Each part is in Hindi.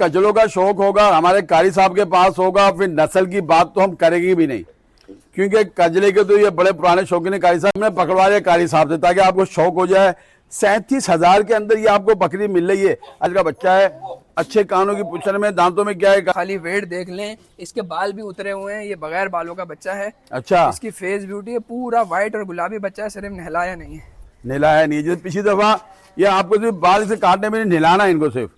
कजलों का शौक होगा हमारे कारी साहब के पास होगा, फिर नस्ल की बात तो हम करेंगे भी नहीं, क्योंकि कजले के तो ये बड़े पुराने शौकीन है। कारी साहब ने पकड़वा लिया कारी साहब से ताकि आपको शौक हो जाए। 37,000 के अंदर ये आपको बकरी मिल रही है। आज का बच्चा है, अच्छे कानों की पुछन में, दांतों में क्या है, खाली वेट देख लें, इसके बाल भी उतरे हुए हैं, ये बगैर बालों का बच्चा है। अच्छा, इसकी फेस ब्यूटी है, पूरा व्हाइट और गुलाबी बच्चा है, सिर्फ नहलाया नहीं है। नहलाया नहीं, जैसे पिछली दफा ये आपको सिर्फ बाल से काटने में नहीं, नहलाना है इनको सिर्फ।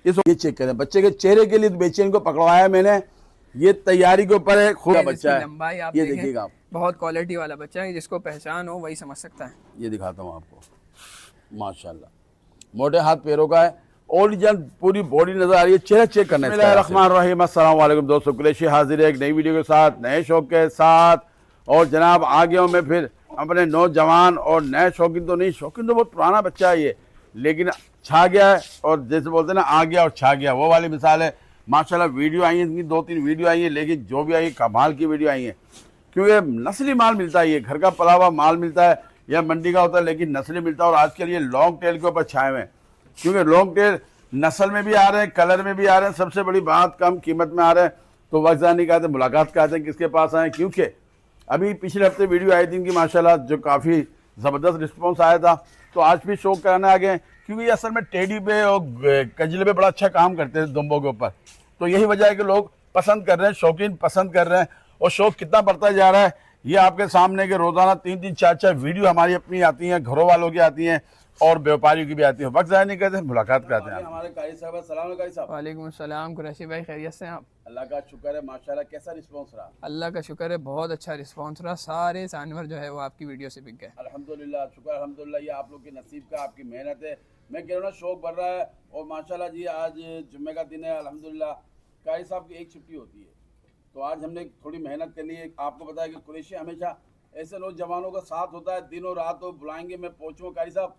ये चेक करें, बच्चे के चेहरे के लिए बेचे इनको पकड़वाया मैंने, ये तैयारी के ऊपर है, खुद बच्चा है। लंबाई आप ये देखें, देखिएगा आप, बहुत क्वालिटी वाला बच्चा है, जिसको पहचान हो वही समझ सकता है। ये दिखाता हूँ आपको, माशाल्लाह मोटे हाथ पैरों का है, ओरिजिनल पूरी बॉडी नजर आ रही है। चेहरा चेक करना है। रहमान रहीम, अस्सलाम वालेकुम दोस्तों, कुरैशी हाजिर है एक नई वीडियो के साथ, नए शौक के साथ। और जनाब आ गया हूँ मैं फिर अपने नौजवान और नए शौकीन तो नहीं, शौकीन तो बहुत पुराना बच्चा है ये, लेकिन छा गया है, और जैसे बोलते हैं ना आ गया और छा गया, वो वाली मिसाल है। माशाल्लाह वीडियो आई है इनकी, 2-3 वीडियो आई है, लेकिन जो भी आई कमाल की वीडियो आई है, क्योंकि नस्ली माल मिलता है, ये घर का पला हुआ माल मिलता है या मंडी का होता है, लेकिन नस्ली मिलता है। और आजकल ये लॉन्ग टेल के ऊपर छाए हुए हैं, क्योंकि लॉन्ग टेल नस्ल में भी आ रहे हैं, कलर में भी आ रहे हैं, सबसे बड़ी बात कम कीमत में आ रहे हैं। तो वक्त नहीं कहते, मुलाकात कहते हैं किसके पास आए, क्योंकि अभी पिछले हफ्ते वीडियो आई थी इनकी माशाल्लाह, जो काफ़ी ज़बरदस्त रिस्पॉन्स आया था, तो आज भी शौक कराने आ गए, क्योंकि ये असल में टेडी पे और कजले पे बड़ा अच्छा काम करते हैं दुम्बों के ऊपर। तो यही वजह है कि लोग पसंद कर रहे हैं, शौकीन पसंद कर रहे हैं, और शौक कितना बढ़ता जा रहा है ये आपके सामने के रोज़ाना 3-3, 4-4 वीडियो हमारी अपनी आती हैं, घरों वालों की आती हैं और व्यापारियों की भी आती है। वक्त ज़ाया नहीं करते, मुलाकात करते हैं। हमारे कारी साहब, अस्सलाम कारी साहब। वालेकुम सलाम कुरैशी भाई, खैरियत से हैं आप? अल्लाह का शुक्र है माशाल्लाह। कैसा रिस्पांस रहा? अल्लाह का शुक्र है, बहुत अच्छा रिस्पांस रहा, सारे जानवर जो है वो आपकी वीडियो से बिक गए। अल्हम्दुलिल्लाह, शुक्र अल्हम्दुलिल्लाह, ये आप लोग के नसीब का, आपकी मेहनत है। मैं कह रहा हूँ शौक बढ़ रहा है, और माशाल्लाह जी आज जुम्मे का दिन है, अल्हम्दुलिल्लाह कारी साहब की एक छुट्टी होती है, तो आज हमने थोड़ी मेहनत कर ली है। आपको पता है कि कुरैशी हमेशा ऐसे नौजवानों का साथ होता है, दिन और रात तो बुलाएंगे, मैं पहुँचूँ कारी साहब,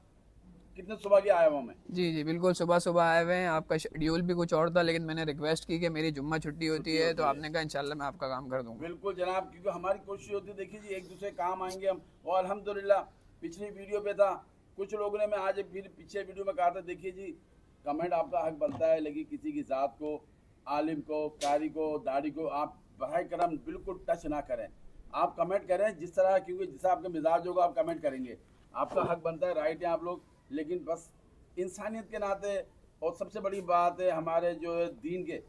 कितने सुबह के आया हुआ मैं। जी जी बिल्कुल, सुबह सुबह आए हुए हैं। आपका शेड्यूल भी कुछ और था, लेकिन मैंने रिक्वेस्ट की कि मेरी जुम्मा छुट्टी होती है, तो आपने कहा इंशाल्लाह मैं आपका काम कर दूंगा। बिल्कुल जनाब, क्योंकि हमारी कोशिश होती है, देखिए जी एक दूसरे काम आएंगे हम, और अल्हम्दुलिल्लाह पिछली वीडियो पे था, कुछ लोगों ने, मैं आज फिर पीछे वीडियो में कहा था, देखिए जी कमेंट आपका हक बनता है, लेकिन किसी की ज़ात को, आलिम को, कारी को, दाढ़ी को आप बराए करम बिल्कुल टच ना करें। आप कमेंट करें जिस तरह, क्योंकि जैसा आपका मिजाज होगा आप कमेंट करेंगे, आपका हक बनता है, राइट है आप लोग, लेकिन बस इंसानियत के नाते, और सबसे बड़ी बात है हमारे जो है दीन के,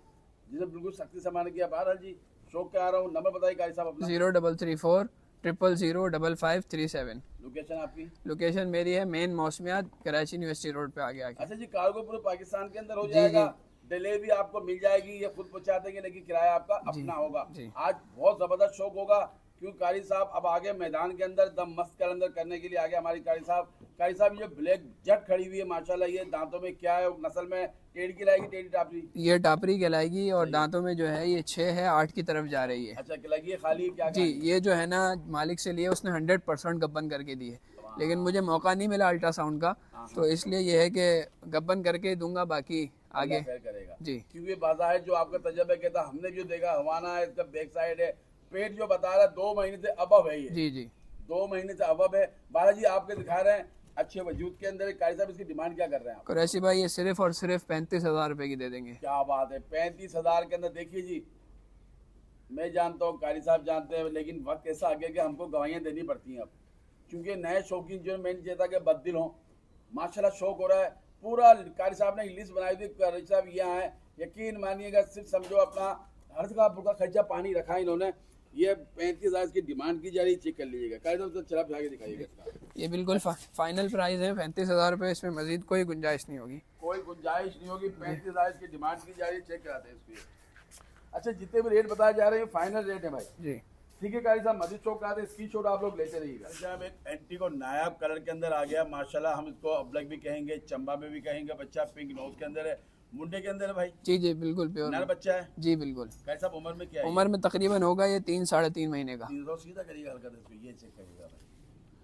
जिसे बिल्कुल सख्ती से माने किया। बहरहाल जी शौक के आ रहा हूँ, नंबर बताइए कारी साहब अपना। 0334000537। लोकेशन आपकी? लोकेशन मेरी है मेन मौसमियात, कराची यूनिवर्सिटी रोड पे आगे आके। अच्छा जी, कार्गो पूरे पाकिस्तान के अंदर हो जाएगा, डिलीवरी आपको मिल जाएगी, ये खुद पहुंचा देंगे, लेकिन किराया आपका अपना होगा। आज बहुत जबरदस्त शौक होगा, क्योंकि कारी साहब अब आगे मैदान के अंदर दम मस्त के अंदर करने के लिए आगे हमारी कारी साहब। कारी साहब ये ब्लैक जट खड़ी हुई है माशाल्लाह, ये दांतों में क्या है, नस्ल में टेढ़ी कहलाएगी, टेढ़ी टापरी? ये टापरी कहलाएगी, और दांतों में जो है ये 6 है, 8 की तरफ जा रही है। अच्छा कहलाएगी, खाली क्या जी, ये जो है ना मालिक से लिए उसने 100% गब्बन करके दी है, लेकिन मुझे मौका नहीं मिला अल्ट्रासाउंड का, तो इसलिए ये है कि गब्बन करके दूंगा, बाकी आगे करेगा जी। क्योंकि बाजार है जो आपका तजर्बा कहता, हमने जो देखा हवाना है, इसका बैक साइड है, पेट जो बता रहा है 2 महीने से अबव है, ये जी जी 2 महीने से अबव है। बालाजी आपके दिखा रहे हैं अच्छे वजूद के अंदर। कारी साहब इसकी डिमांड क्या कर रहे हैं? कुरैशी भाई ये सिर्फ और सिर्फ 35,000 रुपए की दे देंगे। क्या बात है, 35,000 के अंदर। देखिए जी मैं जानता हूँ, कारी साहब जानते हैं, लेकिन वक्त ऐसा आ गया कि हमको गवाहियाँ देनी पड़ती हैं अब, क्योंकि नए शौकीन जो मैं नहीं चाहता कि बददिल हों। माशाल्लाह शौक हो रहा है पूरा। कारी साहब ने लिस्ट बनाई थी, कारी साहब यहाँ है, यकीन मानिएगा, सिर्फ समझो अपना हर जगह भूखा खर्चा पानी रखा है इन्होंने। ये 35,000 की डिमांड की जा रही है, चेक कर लीजिएगा। कारी साहब तो चला फिर दिखाइएगा इसका। ये बिल्कुल फाइनल प्राइस है 35,000 रुपये, इसमें मजीद कोई गुंजाइश नहीं होगी, कोई गुंजाइश नहीं होगी। 35,000 की डिमांड की जा रही है, चेक कराते हैं इसकी। अच्छा जितने भी रेट बताए जा रहे हैं फाइनल रेट है भाई जी। ठीक है कारी साहब, मस्जिद चौक आते स्क्रीनशॉट आप लोग लेते रहिएगा। अच्छा अब एक एंटी को नायाब कलर के अंदर आ गया माशाल्लाह, हम इसको अब्लक भी कहेंगे, चंबा में भी कहेंगे, बच्चा पिंक नोज के अंदर है, मुंडे के अंदर है भाई। जी जी बिल्कुल प्योर नर बच्चा है जी बिल्कुल। कारी साहब उम्र में क्या है? उम्र में तकरीबन होगा ये 3-3.5 महीने का। 300 सीधा करिएगा हल्का, ये चेक करिएगा भाई,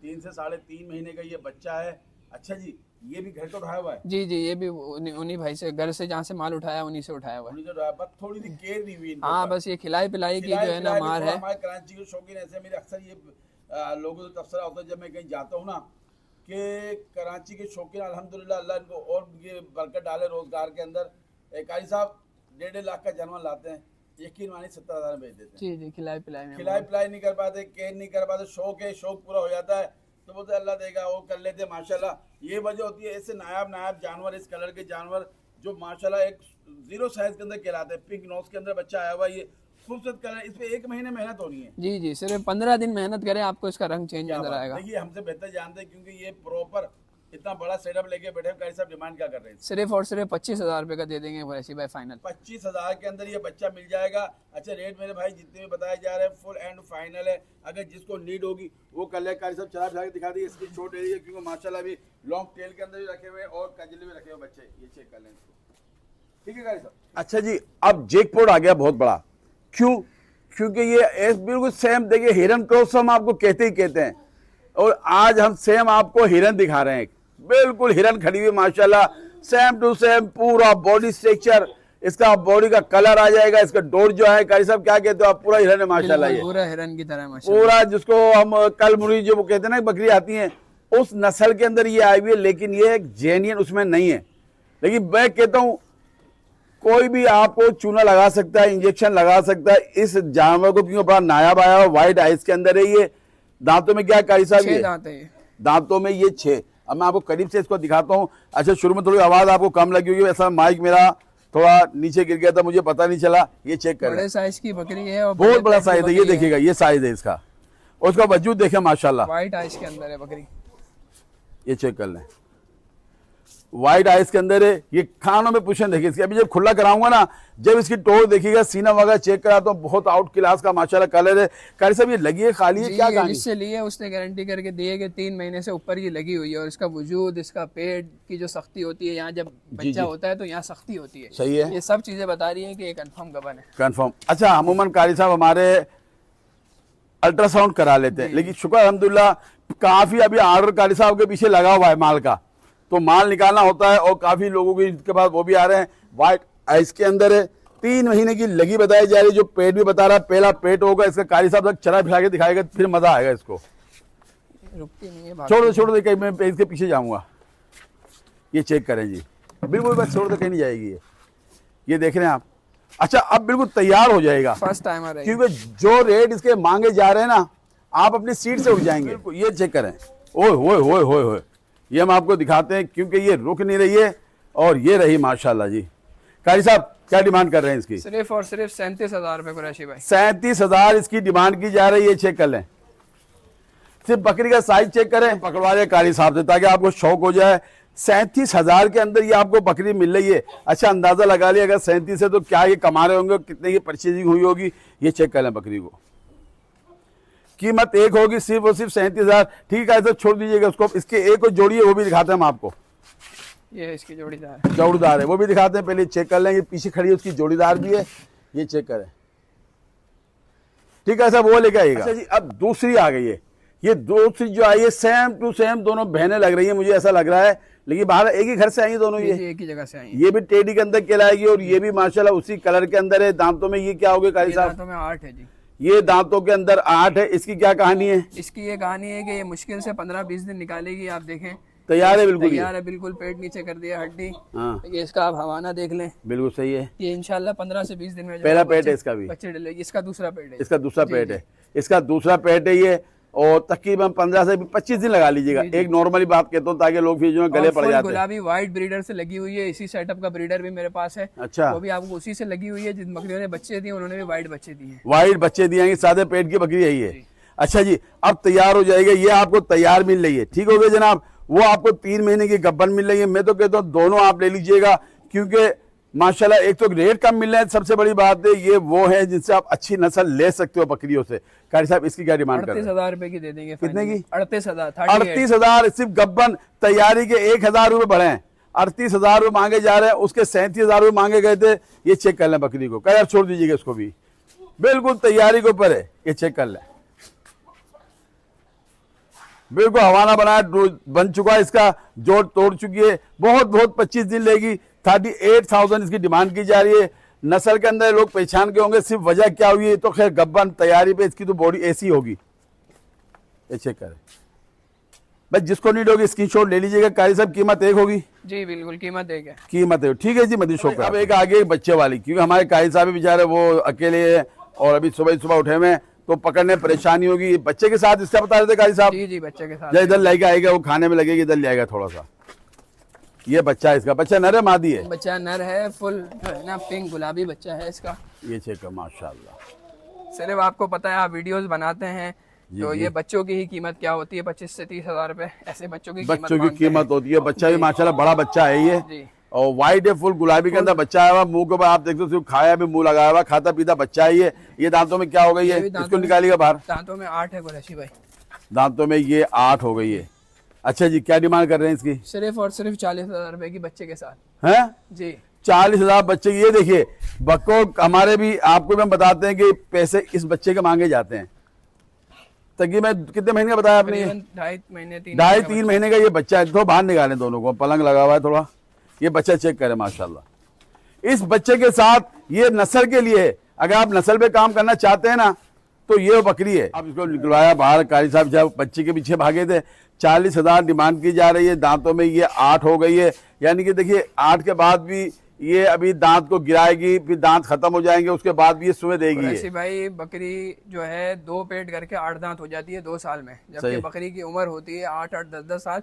3 से 3.5 महीने का ये बच्चा है। अच्छा जी ये भी घर का उठाया हुआ है? जी जी, ये भी उन्हीं भाई से, घर से जहाँ से माल उठाया उन्हीं से उठाया हुआ है। बस थोड़ी सी केयर नहीं हुई। हाँ बस ये खिलाई पिलाई की जो है ना मार है। हमारे कराची के शौकीन ऐसे, मेरे अक्सर ये लोगों से तबसरा होता है जब मैं कहीं जाता हूँ ना, कि कराची के शौकीन अल्हम्दुलिल्लाह अल्लाह इनको और ये बरकत डाले रोजगार के अंदर। कारी साहब 1.5 लाख का जानवर लाते हैं, यकीन मानिए 70,000 में बेच देते हैं। जी जी, खिलाई पिलाई में खिलाई पिलाई नहीं कर पाते, केयर नहीं कर पाते, शौक है, शौक पूरा हो जाता है तो बोलते अल्लाह देगा, वो कर लेते हैं माशाल्लाह। ये वजह होती है। ऐसे नायाब नायाब जानवर, इस कलर के जानवर जो माशाल्लाह एक 0 साइज के अंदर कहलाते हैं, पिंक नोज के अंदर बच्चा आया हुआ, ये खूबसूरत कलर, इस पे 1 महीने मेहनत होनी है। जी जी, सिर्फ 15 दिन मेहनत करें आपको इसका रंग चेंज नजर आएगा। देखिए हमसे बेहतर जानते हैं क्योंकि ये प्रॉपर इतना बड़ा सेटअप लेके बैठे हैं। कारी साहब डिमांड क्या कर रहे हैं? सिर्फ और सिर्फ 25,000 रुपये का दे देंगे कुरैशी भाई, फाइनल 25,000 के अंदर ये बच्चा मिल जाएगा। अच्छा रेट मेरे भाई जितने भी बताए जा रहे हैं फुल एंड फाइनल है। अगर जिसको नीड होगी वो कर ले। कारी साहब चला फिर दिखा दी इसकी छोट एरिया, क्योंकि माशाल्लाह भी लॉन्ग टेल के अंदर भी रखे हुए और कजले में रखे हुए बच्चे, ये चेक कर लें इसको। ठीक है कारी साहब। अच्छा जी, अब जैकपॉट आ गया बहुत बड़ा। क्यों? क्योंकि ये बिल्कुल सेम, देखिए हिरन क्रॉस हम आपको कहते ही कहते हैं, और आज हम सेम आपको हिरन दिखा रहे हैं। बिल्कुल हिरन खड़ी हुई माशाल्लाह, सेम टू सेम, पूरा बॉडी स्ट्रक्चर, इसका बॉडी का कलर आ जाएगा, इसका डोर जो है कारी साहब क्या कहते हो आप, पूरा हिरन है माशाल्लाह। ये पूरा हिरन की तरह माशाल्लाह, पूरा जिसको हम कल मुरी जो वो कहते हैं ना बकरी आती है, उस नस्ल के अंदर ये आई हुई है। लेकिन ये एक जेन्युइन उसमें नहीं है। लेकिन मैं कहता हूँ कोई भी आपको चूना लगा सकता है, इंजेक्शन लगा सकता है इस जानवर को, क्योंकि बड़ा नायाब आया हुआ, व्हाइट आइस के अंदर है ये। दांतों में क्या कारी साहब? 6 दांत है ये। दांतों में ये 6। अब मैं आपको करीब से इसको दिखाता हूँ। अच्छा शुरू में थोड़ी आवाज आपको कम लगी होगी, ऐसा माइक मेरा थोड़ा नीचे गिर गया था, मुझे पता नहीं चला। ये चेक करें, बड़े साइज की बकरी है और बहुत बड़ा साइज है। ये देखिएगा, ये साइज है इसका, और उसका वजूद देखें माशाल्लाह, व्हाइट आइस के अंदर है बकरी। ये चेक कर लें, व्हाइट आइस के अंदर है। ये खानों में पोजीशन देखिए इसकी। अभी जब खुला कराऊंगा ना, जब इसकी टोर देखिएगा, सीना वगैरह चेक करा तो बहुत आउट क्लास का माशाल्लाह कलर है। कारी साहब ये लगी है खाली है क्या कहानी? जिससे लिए उसने गारंटी करके दी है कि 3 महीने से ऊपर की लगी हुई है, और इसका वजूद, इसका पेट की जो सख्ती होती है, यहाँ जब बच्चा होता है तो यहाँ सख्ती होती है। सही है, ये सब चीजें बता रही है कि ये कंफर्म गबन है। कंफर्म। अच्छा अमूमन कारी साहब हमारे अल्ट्रासाउंड करा लेते हैं, लेकिन शुक्र अल्हम्दुलिल्लाह काफी अभी ऑर्डर कारी साहब के पीछे लगा हुआ है माल का, तो माल निकालना होता है और काफी लोगों के पास वो भी आ रहे हैं। व्हाइट आइस के अंदर है, 3 महीने की लगी बताई जा रही है। जो पेट भी बता रहा है पहला पेट होगा इसका, कारी साहब तक चला फिरा के दिखाएगा, फिर मजा आएगा इसको। रुकती नहीं है, छोड़ दो कहीं मैं इसके पीछे जाऊंगा। ये चेक करें जी, बिल्कुल बस छोड़ दो, कहीं नहीं जाएगी ये देख रहे हैं आप। अच्छा अब बिल्कुल तैयार हो जाएगा, फर्स्ट टाइमर है, क्योंकि जो रेट इसके मांगे जा रहे हैं ना, आप अपनी सीट से उठ जाएंगे। ये चेक करें, ओए होए होए होए होए, ये हम आपको दिखाते हैं क्योंकि ये रुक नहीं रही है, और ये रही माशाल्लाह जी। कारी साहब क्या डिमांड कर रहे हैं इसकी? सिर्फ और सिर्फ 37,000 रुपए कुरैशी भाई। 37,000 इसकी डिमांड की जा रही है। चेक कर लें, सिर्फ बकरी का साइज चेक करें, पकड़वा लें कारी साहब से ताकि आपको शौक हो जाए। 37,000 के अंदर ये आपको बकरी मिल रही है। अच्छा अंदाजा लगा लिया अगर 37 है तो क्या ये कमा रहे होंगे, कितने की परचेजिंग हुई होगी। ये चेक कर लें, बकरी को कीमत एक होगी सिर्फ और सिर्फ 37,000। ठीक है, ऐसा छोड़ दीजिएगा उसको। इसके एक और जोड़ी है वो भी दिखाते हैं हम आपको। ये इसकी जोड़ीदार जोड़ीदार है, वो भी दिखाते हैं। पहले चेक कर लेंगे, पीछे खड़ी है उसकी जोड़ीदार भी है, ये चेक करें। ठीक है, ऐसा वो लेके आइएगा। अच्छा जी, अब दूसरी आ गई है। ये दूसरी जो आई है सेम टू सेम दोनों बहनें लग रही है, मुझे ऐसा लग रहा है, लेकिन बाहर एक ही घर से आई है दोनों। ये एक ही जगह से आई। ये भी टेडी के अंदर कहलाएगी और ये भी माशाल्लाह उसी कलर के अंदर है। दांतों में ये क्या हो गया कारी साहब? दांतों में 8 है जी। ये दांतों के अंदर 8 है। इसकी क्या कहानी है? इसकी ये कहानी है कि ये मुश्किल से 15-20 दिन निकालेगी। आप देखें, तैयार है, बिल्कुल तैयार है, बिल्कुल पेट नीचे कर दिया, हड्डी। हाँ, ये इसका आप हवाना देख लें, बिल्कुल सही है। ये इंशाल्लाह 15 से 20 दिन में पहला पेट है इसका भी, बच्चे डलेगी। इसका दूसरा पेट है, इसका दूसरा पेट है, इसका दूसरा पेट है ये। और तकरीबन 15 से 25 दिन लगा लीजिएगा। एक नॉर्मली बात कहता हूँ ताकि लोग फिर जो गले पड़ जाते हैं। गुलाबी व्हाइट ब्रीडर से लगी हुई है। इसी सेटअप का ब्रीडर भी मेरे पास है। अच्छा, वो भी आपको उसी से लगी हुई है। जिन बकरियों ने बच्चे दिए उन्होंने भी व्हाइट बच्चे दिए हैं। व्हाइट बच्चे दिए, सादे पेट की बकरी है ये। अच्छा जी, अब तैयार हो जाएगा। ये आपको तैयार मिल रही है, ठीक हो गया जनाब। वो आपको 3 महीने की गब्बन मिल रही है। मैं तो कहता हूँ दोनों आप ले लीजिएगा, क्योंकि माशाल्लाह एक तो रेट कम मिल रहा है, सबसे बड़ी बात है ये वो है जिनसे आप अच्छी नस्ल ले सकते हो बकरियों से। कारी साहब इसकी क्या डिमांड कर रहे हैं? 38,000 रुपए की दे देंगे। कितने की? 38,000। 38,000 सिर्फ गब्बन तैयारी के 1,000 रुपए बढ़े हैं। 38,000 रुपए मांगे जा रहे हैं, उसके 37,000 रुपए मांगे गए थे। ये चेक कर लें बकरी को, क्या छोड़ दीजिएगा उसको भी, बिल्कुल तैयारी के ऊपर है। ये चेक कर लें, बिल्कुल हवाना बनाया बन चुका है, इसका जोड़ तोड़ चुकी है। बहुत 25 दिन लेगी। 38,000 इसकी डिमांड की जा रही है। नस्ल के अंदर लोग पहचान के होंगे, सिर्फ वजह क्या हुई है तो खैर गब्बन तैयारी पे इसकी तो बॉडी ऐसी होगी। ये चेक करें, बस जिसको नीड होगी स्क्रीनशॉट ले लीजिएगा। कारी साहब कीमत एक होगी? जी बिल्कुल, कीमत एक है। कीमत है, ठीक है जी मदीन शौक। अब एक आगे एक बच्चे वाली, क्योंकि हमारे कारी साहब बेचारे वो अकेले है और अभी सुबह उठे हुए हैं तो पकड़ने परेशानी होगी। बच्चे के साथ इसका बता रहे थे कारी साहब? जी जी, बच्चे के साथ। इधर लेके आएगा, वो खाने में लगेगी, इधर ले आएगा थोड़ा सा। ये बच्चा है इसका, बच्चा नर है मादी है? बच्चा नर है, फुल ना पिंक गुलाबी बच्चा है इसका। ये चेक कर, माशाल्लाह। सिर्फ आपको पता है आप वीडियोस बनाते हैं तो ये बच्चों की ही कीमत क्या होती है, 25 से 30 हजार रुपए ऐसे बच्चों की कीमत होती है। बच्चा भी माशाल्लाह बड़ा बच्चा है ये, और व्हाइट है, फुल गुलाबी के अंदर बच्चा है। मुंह के ऊपर आप देखते हो सिर्फ खाया भी, मुंह लगाया हुआ, खाता पीता बच्चा है ये। ये दांतों में क्या हो गई है? इसको निकालिएगा बाहर। दांतों में 8 है कुरैशी भाई, दांतों में ये 8 हो गई है। अच्छा जी, क्या डिमांड कर रहे हैं इसकी? सिर्फ और सिर्फ 40,000 रुपए की बच्चे के साथ है जी। 40,000 बच्चे की। ये देखिए बक्को हमारे भी, आपको भी हम बताते हैं कि पैसे इस बच्चे के मांगे जाते हैं। तकरीबन कितने महीने का बताया आपने? 2.5-3 महीने का ये बच्चा है। तो बाहर निकालें दोनों को, पलंग लगा हुआ है थोड़ा। ये बच्चा चेक करें माशाल्लाह। इस बच्चे के साथ ये नस्ल के लिए है, अगर आप नस्ल पे काम करना चाहते हैं ना तो ये बकरी है। आप इसको निकलवाया बाहर, कारी साहब जब बच्चे के पीछे भागे थे। 40,000 डिमांड की जा रही है। दांतों में ये 8 हो गई है, यानी कि देखिए 8 के बाद भी ये अभी दांत को गिराएगी, फिर दांत खत्म हो जाएंगे, उसके बाद भी ये सुबह देगी। ऐसी भाई बकरी जो है 2 पेट करके 8 दांत हो जाती है 2 साल में, जबकि बकरी की उम्र होती है 8-8, 10-10 साल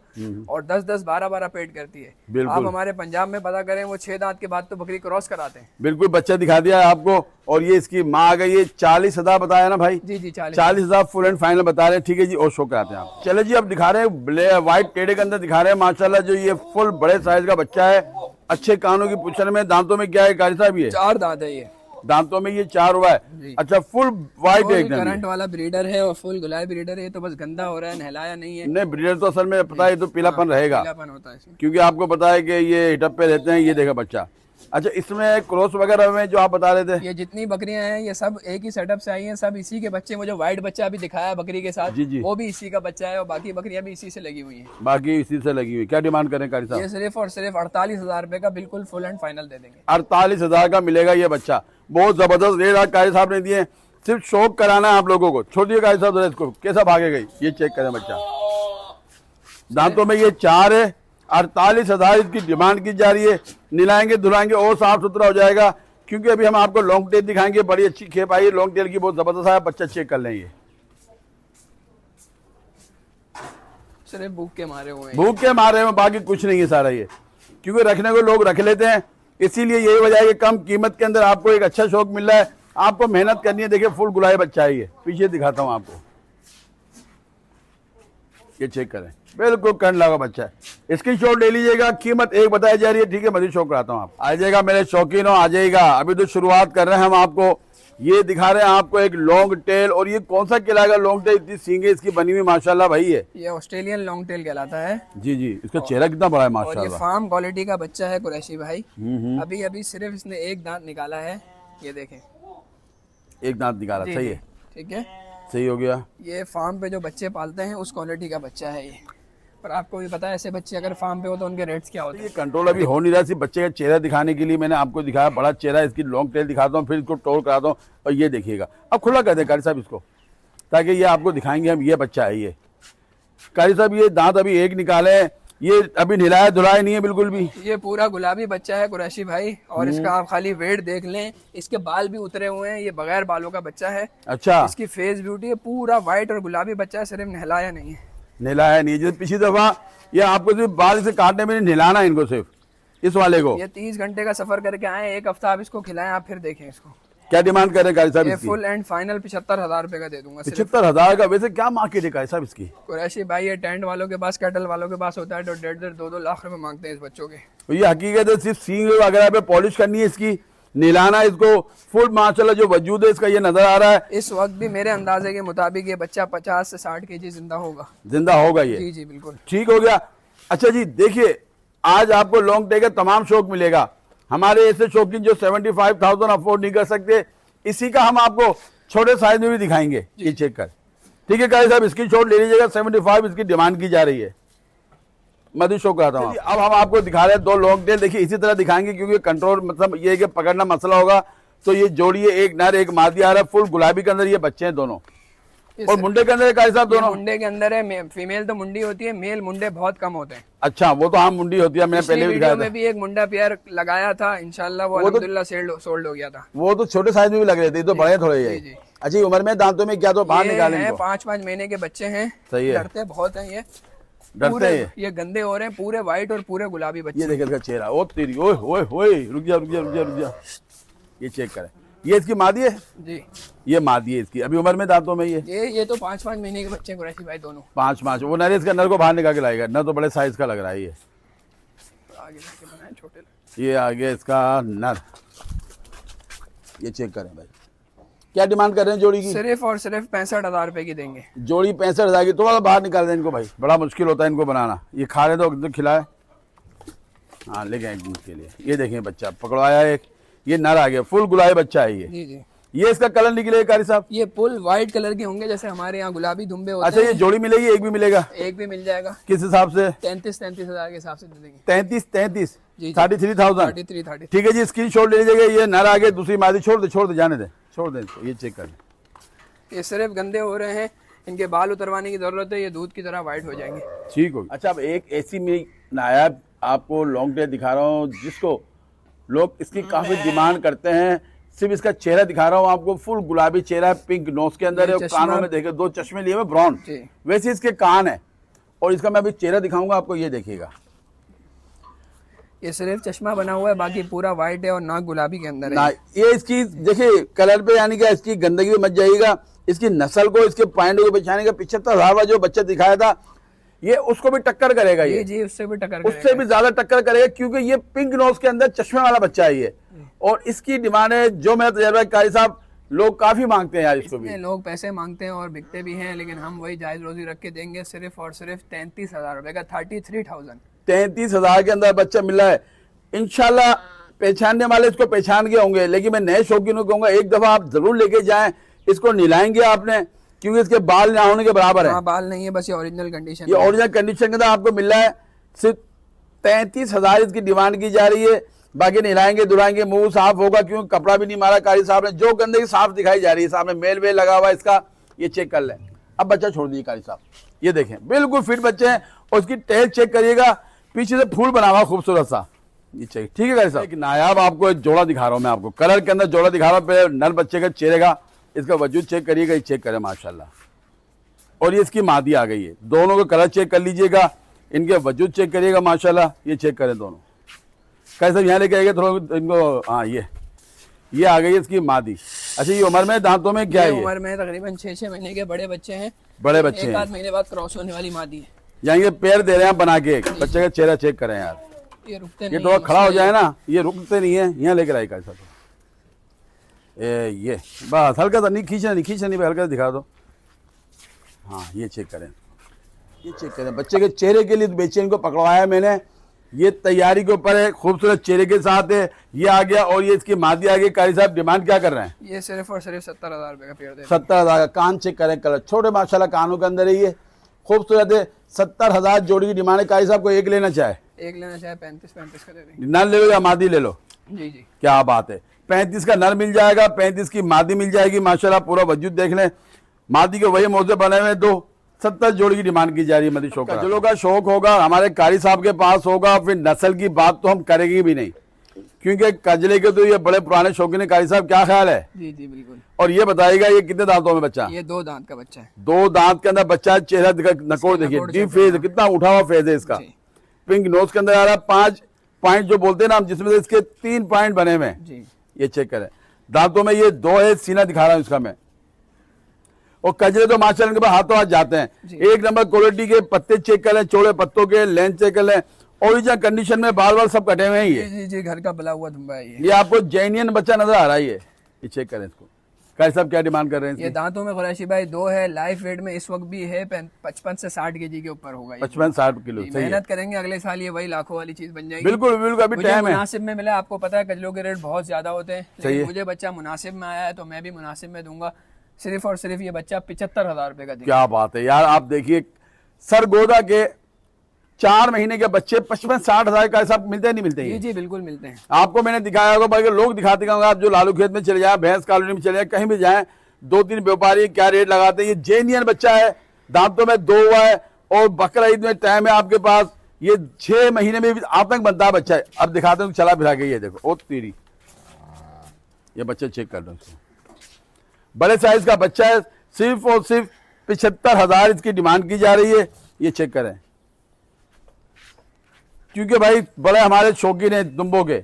और 10-10, 12-12 पेट करती है। आप हमारे पंजाब में पता करें, वो 6 दांत के बाद तो बकरी क्रॉस कराते हैं। बिल्कुल, बच्चा दिखा दिया है आपको। और ये इसकी माँ आ गई है। 40,000 बताया ना भाई? जी जी, 40,000 फुल एंड फाइनल बता रहे हैं। ठीक है जी, और शो कराते हैं आप। चले जी, अब दिखा रहे हैं व्हाइट टेढ़े के अंदर दिखा रहे हैं माशाल्लाह, जो ये फुल बड़े साइज का बच्चा है। अच्छे कानों की पुछन में, दांतों में क्या है कारी साहब? ये 4 दांत है। ये दांतों में ये 4 हुआ है। अच्छा, फुल व्हाइट है एकदम। करंट वाला ब्रीडर है और फुल गुलाबी ब्रीडर है। तो बस गंदा हो रहा है, नहलाया नहीं है। नहीं, ब्रीडर तो असल में पता है तो पीलापन रहेगा, पीलापन होता है इसमें, क्योंकि आपको पता है कि ये हिटअप पे रहते हैं। ये देखा बच्चा। अच्छा, इसमें क्रॉस वगैरह में जो आप बता रहे थे, ये जितनी बकरियां हैं ये सब एक ही सेटअप से आई हैं, सब इसी के बच्चे। मुझे व्हाइट बच्चा अभी दिखाया बकरी के साथ, जी जी, वो भी इसी का बच्चा है और बाकी बकरियां भी इसी से लगी हुई हैं। बाकी इसी से लगी हुई। क्या डिमांड करें कारी साहब? ये सिर्फ और सिर्फ 48,000 रुपए का बिल्कुल फुल एंड फाइनल दे देंगे। 48,000 का मिलेगा ये बच्चा। बहुत जबरदस्त रेट आज कारी साहब ने दिए। सिर्फ शौक कराना है आप लोगों को। छोड़िए कारी साहब, इसको कैसा भागे गई, ये चेक करें बच्चा। दांतों में ये 4 है। 48,000 इसकी डिमांड की जा रही है। निलाएंगे धुलाएंगे और साफ सुथरा हो जाएगा, क्योंकि अभी हम आपको लॉन्ग टेल दिखाएंगे। बड़ी अच्छी खेप आई है लॉन्ग टेल की, बहुत जबरदस्त है। बच्चा चेक कर लेंगे। सिर्फ भूख के मारे हुए हैं, भूख के मारे हैं, बाकी कुछ नहीं है सारा ये, क्योंकि रखने को लोग रख लेते हैं। इसीलिए यही वजह है कि कम कीमत के अंदर आपको एक अच्छा शौक मिल रहा है। आपको मेहनत करनी है। देखिए फुल गुलाबी बच्चा है ये। पीछे दिखाता हूं आपको, ये चेक करें, बिल्कुल कर्ण लगा बच्चा है। इसकी शॉट ले लीजिएगा। कीमत एक बताई जा रही है। ठीक है, मजीद शौक कराता हूँ आप। आ जाएगा मेरे शौकीन हो, आ जाएगा। अभी तो शुरुआत कर रहे हैं हम आपको। ये दिखा रहे हैं आपको एक लॉन्ग टेल। और ये कौन सा कहलाएगा लॉन्ग टेल? इतनी सींगे इसकी बनी हुई माशाल्लाह भाई है। ये ऑस्ट्रेलियन लॉन्ग टेल कहलाता है। जी जी, इसका चेहरा कितना बड़ा है और माशाल्लाह। ये फार्म क्वालिटी का बच्चा है कुरैशी भाई। अभी अभी सिर्फ इसने एक दांत निकाला है, ये देखें, एक दांत निकाला। सही है, ठीक है, सही हो गया। ये फार्म पे जो बच्चे पालते हैं उस क्वालिटी का बच्चा है ये। पर आपको भी पता है ऐसे बच्चे अगर फार्म पे हो तो उनके रेट्स क्या होते हैं। ये कंट्रोल अभी हो नहीं रहा। सिर्फ बच्चे का चेहरा दिखाने के लिए मैंने आपको दिखाया। बड़ा चेहरा, इसकी लॉन्ग टेल दिखाता हूँ, फिर इसको टोल कराता हूँ। और ये देखिएगा, अब खुला कर दे कारी साहब इसको, ताकि ये आपको दिखाएंगे हम। ये बच्चा है ये कारी साहब। ये दांत अभी एक निकाले, ये अभी नहलाया धुलाया नहीं है बिल्कुल भी। ये पूरा गुलाबी बच्चा है कुरैशी भाई। और इसका आप खाली वेट देख लें, इसके बाल भी उतरे हुए हैं। ये बगैर बालों का बच्चा है। अच्छा, इसकी फेस ब्यूटी है, पूरा व्हाइट और गुलाबी बच्चा है, सिर्फ नहलाया नहीं है। नहलाया नहीं, जैसे पिछली दफा ये आपको सिर्फ बाल से काटने में नहलाना है इनको, सिर्फ इस वाले को। ये 30 घंटे का सफर करके आए, एक हफ्ता आप इसको खिलाएं, आप फिर देखें इसको। क्या डिमांड कर रहे हैं कारी साहब ये इसकी? फुल एंड फाइनल 75,000 रुपए का दे दूंगा। 75,000 का? वैसे क्या मार्केट है कारी साहब इसकी? कुरैशी भाई ये टेंट वालों के पास, कैटल वालों के पास होता है तो 1.5-1.5, 2-2 लाख रुपए मांगते हैं इस बच्चों के। तो ये हकीकत है, सिर्फ सींग वगैरह पे पॉलिश करनी है इसकी, नीलाना इसको। फुल माशाल्लाह जो वजूद है इसका ये नजर आ रहा है। इस वक्त भी मेरे अंदाजे के मुताबिक ये बच्चा 50 से 60 केजी जिंदा होगा। जिंदा होगा ये? जी जी बिल्कुल। ठीक हो गया। अच्छा जी, देखिए आज आपको लॉन्ग टेल का तमाम शौक मिलेगा। हमारे ऐसे शौकीन जो 75,000 अफोर्ड नहीं कर सकते, इसी का हम आपको छोटे साइज में भी दिखाएंगे। ये चेक कर। ठीक है कारी साहब, इसकी शॉट ले लीजिएगा। 75 इसकी डिमांड की जा रही है। मधु शो कराता हूँ। अब हम आपको दिखा रहे हैं 2 लॉन्ग टेल। देखिए इसी तरह दिखाएंगे, क्योंकि कंट्रोल मतलब ये है कि पकड़ना मसला होगा। तो ये जोड़िए, एक नर एक मादी आ रहा है। फुल गुलाबी के अंदर ये बच्चे हैं दोनों। और मुंडे के अंदर है कारी साहब दोनों? मुंडे के अंदर है, फीमेल तो मुंडी होती है, मेल मुंडे बहुत कम होते हैं। अच्छा, वो तो हम मुंडी होती है, मैंने पहले भी दिखाया था। में भी एक मुंडा पेयर लगाया था, इंशाल्लाह वो अल्हम्दुलिल्लाह सोल्ड हो गया था। वो तो छोटे साइज में भी लग रहे थे, तो बड़े थोड़े ये। अच्छा, उम्र में दांतों में क्या तो बाहर निकाले? 5-5 महीने के बच्चे हैं। सही है, डरते बहुत हैं ये, डरते हैं ये गंदे हो रहे हैं, पूरे व्हाइट और पूरे गुलाबी बच्चे। ये देखिए इसका चेहरा, ओ तेरी, ओए ओए ओए, रुक जा रुक जा रुक जा रुक जा, ये चेक करें। ये इसकी मादी है जी, ये मादी है इसकी, अभी उम्र में दांतों में ये तो 5-5 महीने के बच्चे कुरैशी भाई दोनों। 5-5, वो नर इसका नर को बाहर निकाल के लाएगा, नर तो बड़े साइज का लग रहा है ये। आगे जाके बनाए छोटे, ये आगे इसका नर, ये चेक करें भाई। क्या डिमांड कर रहे हैं जोड़ी की? सिर्फ और सिर्फ 65,000 रुपए की देंगे जोड़ी। 65,000 की। थोड़ा बाहर निकाल दें इनको भाई, बड़ा मुश्किल होता है इनको बनाना। ये खा रहे तो खिलाए, हाँ लेके आए दूध के लिए। ये देखें बच्चा पकड़वाया एक, ये नर आ गया, फुल गुलाबी बच्चा है ये। जी जी। ये इसका कलर निकलेगा कारी साहब? ये फुल व्हाइट कलर के होंगे, जैसे हमारे यहाँ गुलाबी दुम्बे होते हैं। अच्छा, ये जोड़ी मिलेगी, एक भी मिलेगा? एक भी मिल जाएगा। किस हिसाब से? 33,000 के हिसाब से दे देंगे। 33 33,000। ठीक है जी, स्क्रीनशॉट ले लीजिएगा। ये नर आगे, दूसरी मादी छोड़ दे जाने दे, छोड़ दे। ये चेक कर, ये सिर्फ गंदे हो रहे हैं, इनके बाल उतरवाने की जरूरत है, ये दूध की तरह व्हाइट हो जाएंगे। ठीक होगी। अच्छा, अब एक ऐसी में नायाब आपको लॉन्ग टेल दिखा रहा हूँ जिसको लोग इसकी काफी डिमांड करते हैं। सिर्फ इसका चेहरा दिखा रहा हूँ आपको, फुल गुलाबी चेहरा है, पिंक नोज के अंदर है, कानों में देखे 2 चश्मे लिए हुए ब्राउन, वैसे इसके कान है। और इसका मैं अभी चेहरा दिखाऊंगा आपको, ये देखिएगा। ये सिर्फ चश्मा बना हुआ है, बाकी पूरा व्हाइट है और नाक गुलाबी के अंदर है। ये इसकी देखिए कलर पे, यानी कि इसकी गंदगी में मच जाइएगा। इसकी नस्ल को, इसके पॉइंट को पहचाने का 75,000 जो बच्चा दिखाया था, ये उसको भी टक्कर करेगा। ये जी उससे भी टक्कर, उससे भी ज्यादा टक्कर करेगा, क्योंकि ये पिंक नोज के अंदर चश्मे वाला बच्चा है ये। और इसकी डिमांड है, जो मेरा तजर्बा है कारी साहब, लोग काफी मांगते हैं यार इसको भी। लोग पैसे मांगते हैं और बिकते भी हैं, लेकिन हम वही जायज रोजी रख के देंगे सिर्फ और सिर्फ 33,000 रुपए का। 33,000 33,000 के अंदर बच्चा मिल रहा है। इंशाल्लाह पहचानने वाले इसको पहचान गए होंगे, लेकिन मैं नए शौकीनों को कहूंगा एक दफा आप जरूर लेके जाएं। इसको नहलाएंगे आपने, क्योंकि इसके बाल ना होने के बराबर है। बाल नहीं है, बस ये ओरिजिनल कंडीशन, ये ओरिजिनल कंडीशन के अंदर आपको मिल रहा है। सिर्फ 33,000 इसकी डिमांड की जा रही है। बाकी नहलाएंगे धुलाएंगे, मुंह साफ होगा, क्योंकि कपड़ा भी नहीं मारा कारी साहब ने, जो गंदगी साफ दिखाई जा रही है। सामने मेल वेल लगा हुआ है इसका, ये चेक कर लें। अब बच्चा छोड़ दीजिए कारी साहब, ये देखें बिल्कुल फिट बच्चे हैं। और उसकी टेल चेक करिएगा, पीछे से फूल बना हुआ खूबसूरत सा, ये चेक। ठीक है कारी साहब, एक नायाब आपको एक जोड़ा दिखा रहा हूं मैं, आपको कलर के अंदर जोड़ा दिखा रहा हूं। पहले नर बच्चे का चेहरे का, इसका वजूद चेक करिएगा, ये चेक करें माशाल्लाह। और ये इसकी मादी आ गई है, दोनों का कलर चेक कर लीजिएगा, इनके वजूद चेक करिएगा माशाल्लाह, ये चेक करें दोनों। कैसे यहाँ लेके आएगा थोड़ा इनको, हाँ ये आ गई इसकी मादी। अच्छा, ये उम्र में दांतों में क्या है? उम्र में तकरीबन 6-6 महीने के बड़े बच्चे हैं, बड़े बच्चे हैं। 1 आध महीने बाद क्रॉस होने वाली मादी है। यहाँ ये पैर दे रहे हैं बना के, बच्चे का चेहरा चेक करें यार। ये रुकते ये थोड़ा खड़ा हो जाए ना, ये रुकते नहीं है। यहाँ लेकर आए कैसा तो ये बस हल्का सा, नहीं खींचना नहीं, हल्का सा दिखा दो। हाँ, ये चेक करें, ये चेक करें। बच्चे के चेहरे के लिए बेचे इनको पकड़वाया मैंने, ये तैयारी के ऊपर है, खूबसूरत चेहरे के साथ है। ये आ गया, और ये इसकी मादी आ गई। कारी साहब डिमांड क्या कर रहे हैं? ये सिर्फ और सिर्फ 70,000 रुपए का पेड़ दे। 70,000 का। कान चेक करें, कलर छोटे माशाल्लाह कानों के अंदर है, ये खूबसूरत है। 70,000 जोड़ी की डिमांड है। कारी साहब को एक लेना चाहे, 35 का दे देंगे। नर ले लो या मादी ले लो? जी जी, क्या बात है। 35 का नर मिल जाएगा, 35 की मादी मिल जाएगी माशाल्लाह। पूरा वजूद देख लें, मादी के वही मोजे बने हुए 2। 70 जोड़ी की डिमांड की जा रही है मदी शौक। कजलों का शौक होगा हमारे कारी साहब के पास होगा। फिर नस्ल की बात तो हम करेंगे भी नहीं, क्योंकि कजले के तो ये बड़े पुराने शौकीन है। कारी साहब क्या ख्याल है? जी जी बिल्कुल। और ये बताइएगा, ये कितने दांतों में बच्चा? ये 2 दांत का बच्चा है। 2 दांत के अंदर बच्चा, चेहरा नकोर देखिए, डीप फेस, कितना उठा हुआ फेस है इसका। पिंक नोज के अंदर आ रहा है। 5 पॉइंट जो बोलते हैं ना हम, जिसमें से इसके 3 पॉइंट बने हुए हैं, ये चेक करें। दांतों में ये 2 है, सीना दिखा रहा हूं इसका मैं। और कजरे तो माशाल्लाह इनके पास हाथों हाथ जाते हैं। 1 नंबर क्वालिटी के पत्ते चेक कर लें, चौड़े पत्तों के लेंथ चेक कर लें। ओरिजिनल कंडीशन में बाल सब कटे हुए हैं। ये जी घर का बला हुआ दुम्बा है ये आपको जैनियन बच्चा नजर आ रहा है। ये चेक करें इसको। कारी साहब क्या डिमांड कर रहे हैं? ये दांतों में कुरैशी भाई 2 है। लाइफ वेट में इस वक्त भी है 55 से 60 केजी के ऊपर होगा। 55-60 किलो। मेहनत करेंगे, अगले साल ये वही लाखों वाली चीज बन जाएगी। बिल्कुल बिल्कुल, अभी टाइम है। मुनासिब में मिला। आपको पता है कजलों के रेट बहुत ज्यादा होते हैं, लेकिन मुझे बच्चा मुनासिब में आया है तो मैं भी मुनासिब में दूंगा। सिर्फ और सिर्फ ये बच्चा 75,000 रुपए का। क्या बात है यार, आप देखिए सरगोदा के 4 महीने के बच्चे 55-60 का सब मिलते हैं, नहीं मिलते? जी जी बिल्कुल मिलते हैं। आपको मैंने दिखाया होगा, बल्कि लोग दिखाते होंगे। आप जो लालू खेत में चले जाए, भैंस कॉलोनी में चले जाए, कहीं भी जाए, 2-3 व्यापारी क्या रेट लगाते हैं। ये जेन्युइन बच्चा है, दांतों में 2 हुआ है और बकरा ईद में टाइम है आपके पास। ये 6 महीने में भी आतंक बनता है बच्चा है। अब दिखाते हैं चला फिरा के, ये देखो ओ तेरी, ये बच्चा चेक कर लो इसको, बड़े साइज का बच्चा है। सिर्फ और सिर्फ 75,000 इसकी डिमांड की जा रही है। ये चेक करें, क्योंकि भाई बड़े हमारे शौकीन है दुम्बों के।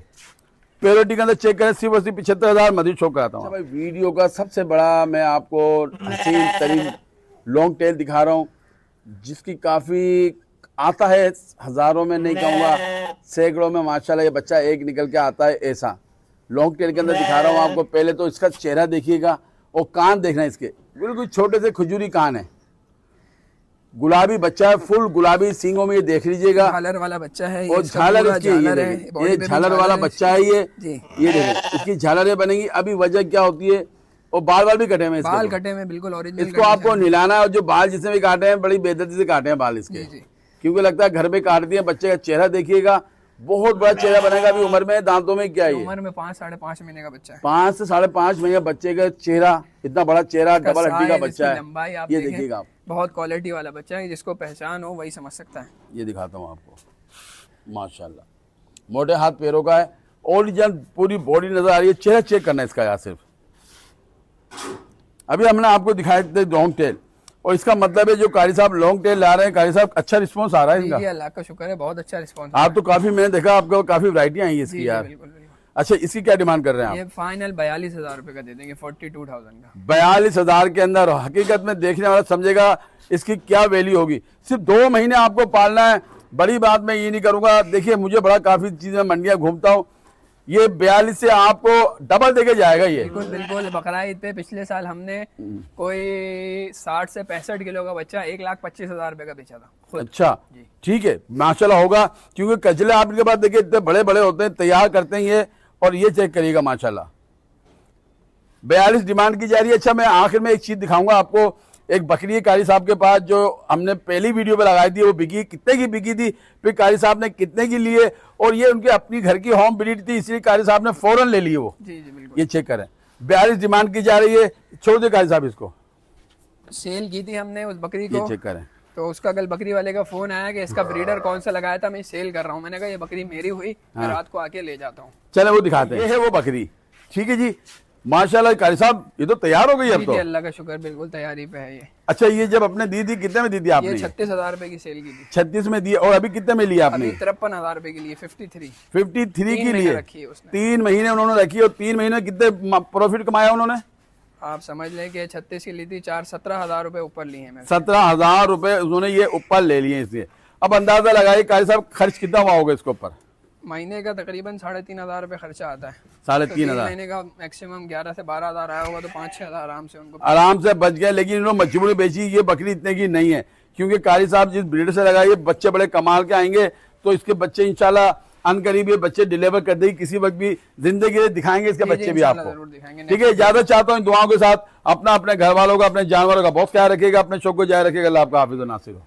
प्योरिटी के अंदर चेक करें, सिर्फ और सिर्फ 75,000 मजीद शो कराता हूँ। भाई वीडियो का सबसे बड़ा मैं आपको हसीन तरीन लॉन्ग टेल दिखा रहा हूँ, जिसकी काफ़ी आता है, हज़ारों में नहीं कहूँगा, सैकड़ों में माशाल्लाह ये बच्चा एक निकल के आता है। ऐसा लॉन्ग टेल के अंदर दिखा रहा हूँ आपको। पहले तो इसका चेहरा देखिएगा और कान देखना, इसके बिल्कुल छोटे से खजूरी कान है, गुलाबी बच्चा है, फुल गुलाबी सींगों में, ये देख लीजिएगा। झालर वाला बच्चा है और झालर इसकी, ये झालर वाला बच्चा है। ये देखो इसकी झालरें बनेंगी। अभी वजह क्या होती है, और बाल भी कटे हैं, बाल कटे हैं बिल्कुल ओरिजिनल। इसको आपको निलाना है, और जो बाल जिसने भी काटे हैं बड़ी बेदर्दी से काटे हैं बाल इसके, क्योंकि लगता है घर में काट दिए। बच्चे का चेहरा देखिएगा, बहुत बड़ा चेहरा बनेगा। अभी उम्र में, दांतों में क्या है, उम्र में 5 साढ़े 5 महीने का बच्चा है। 5 से 5.5 महीने बच्चे का चेहरा, इतना बड़ा चेहरा, डबल हड्डी का बच्चा है। लंबाई आप ये देखिएगा आप, बहुत क्वालिटी वाला बच्चा है, जिसको पहचान हो वही समझ सकता है। ये दिखाता हूँ आपको, माशाल्लाह मोटे हाथ पैरों का है, ओरिजिनल पूरी बॉडी नजर आ रही है। चेहरा चेक करना है इसका यार सिर्फ। अभी हमने आपको दिखाया थे लॉन्ग टेल, और इसका मतलब है जो कारी साहब लॉन्ग टेल ला रहे हैं, कारी साहब अच्छा रिस्पांस आ रहा है इनका। अल्लाह का शुक्र है, बहुत अच्छा रिस्पांस। आप तो काफी, मैंने देखा आपको काफी वैरायटियां आई है इसकी यार। अच्छा, इसकी क्या डिमांड कर रहे हैं आप? ये फाइनल 42,000 रुपए का दे देंगे, 42,000 का। 42,000 के अंदर हकीकत में देखने वाला समझेगा इसकी क्या वैल्यू होगी। सिर्फ 2 महीने आपको पालना है, बड़ी बात मैं ये नहीं करूंगा। देखिए मुझे बड़ा काफी चीजें मंडियां घूमता हूँ, ये 42 से आपको डबल देके जाएगा ये। बिल्कुल बिल्कुल। बकरा ईद पे पिछले साल हमने कोई 60 से 65 किलो का बच्चा 1,25,000 रुपए का बेचा था। अच्छा ठीक है, माशाल्लाह होगा, क्योंकि कजले आपके पास देखिए इतने बड़े बड़े होते हैं, तैयार करते हैं ये। और ये चेक करिएगा माशाल्लाह, 42 डिमांड की जा रही है। अच्छा, मैं आखिर में एक चीज दिखाऊंगा आपको। एक बकरी है कारी साहब के पास, जो हमने पहली वीडियो पे लगाई थी, वो बिकी, कितने की बिकी थी, फिर कारी साहब ने कितने की लिए, और ये उनकी अपनी घर की होम ब्रीड थी, इसलिए कारी साहब ने फौरन ले ली वो। जी जी बिल्कुल। ये चेक करें, 42 डिमांड की जा रही है। छोड़ दे कारी साहब इसको। सेल की थी हमने उस बकरी को, ये चेक करें, तो उसका कल बकरी वाले का फोन आया कि इसका ब्रीडर कौन सा लगाया था, मैं सेल कर रहा हूँ। मैंने कहा ये बकरी मेरी हुई, मैं रात को आके ले जाता हूँ। चले वो दिखाते हैं। ये है वो बकरी, ठीक है जी, माशाल्लाह कारी साहब ये तो तैयार हो गई अब तो। अल्लाह का शुक्र, बिल्कुल तैयारी पे है ये। अच्छा, ये जब अपने दी थी कितने में दी थी आपने? ये 36,000 रुपए की सेल की थी। 36 में दी, और अभी कितने में लिया आपने? 53,000 रुपए की लिए, 53 की लिए रखी है उसने। 3 महीने उन्होंने रखी, और 3 महीने कितने प्रॉफिट कमाया उन्होंने? आप समझ लें कि 36 की ली थी, 17,000 रुपए ऊपर लिए हैं। 17,000 रुपए उन्होंने ये ऊपर ले लिए इसलिए। अब अंदाजा लगाइए कारी साहब खर्च कितना हुआ होगा इसके ऊपर? महीने का तकरीबन 3,500 रुपए खर्चा आता है। 3,500 महीने का मैक्सिमम 11 से 12,000 आया होगा, तो 5-6 आराम से उनको आराम से बच गए। लेकिन इन्होंने मजबूरी बेची, ये बकरी इतने की नहीं है, क्योंकि कारी साहब जिस ब्रीड से लगाइए बच्चे बड़े कमाल के आएंगे। तो इसके बच्चे इंशाल्लाह अनकरीब ये बच्चे डिलीवर कर देगी, किसी वक्त भी जिंदगी दिखाएंगे इसके बच्चे भी आपको। ठीक है, इजाजत चाहता हूँ दुआओं के साथ। अपना, अपने घर वालों का, अपने जानवरों का बहुत ख्याल रखिएगा, अपने शौक को जारी रखिएगा। अल्लाह आपका हाफिज़ व नासिर हो।